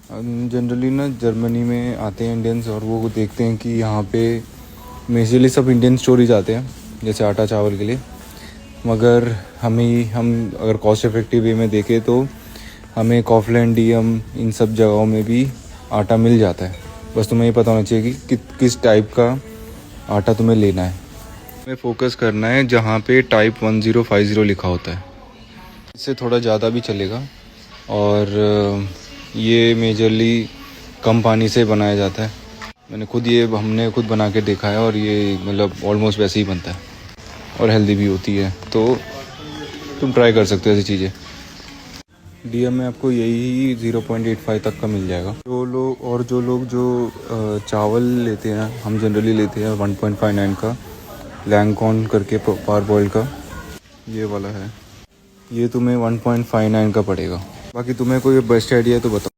Generally ना Germany में आते हैं इंडियंस और वो देखते हैं कि यहाँ पे मेजरली सब इंडियन स्टोरीज आते हैं जैसे आटा चावल के लिए, मगर हम अगर कॉस्ट इफ़ेक्टिव वे में देखें तो हमें कॉफलैंड डीएम इन सब जगहों में भी आटा मिल जाता है। बस तुम्हें ये पता होना चाहिए कि किस टाइप का आटा तुम्हें लेना है। हमें फोकस करना है जहाँ पे टाइप 1050 लिखा होता है, इससे थोड़ा ज़्यादा भी चलेगा। और ये मेजरली कम पानी से बनाया जाता है। हमने खुद बना के देखा है और ये मतलब ऑलमोस्ट वैसे ही बनता है और हेल्दी भी होती है, तो तुम ट्राई कर सकते हो ऐसी चीज़ें। डीएम में आपको यही 0.85 तक का मिल जाएगा। जो लोग चावल लेते हैं, हम जनरली लेते हैं 1.59 का लैंगकॉन करके पार बॉयल का, ये वाला है, ये तुम्हें 1.59 का पड़ेगा। बाकी तुम्हें कोई बेस्ट आइडिया है तो बताओ।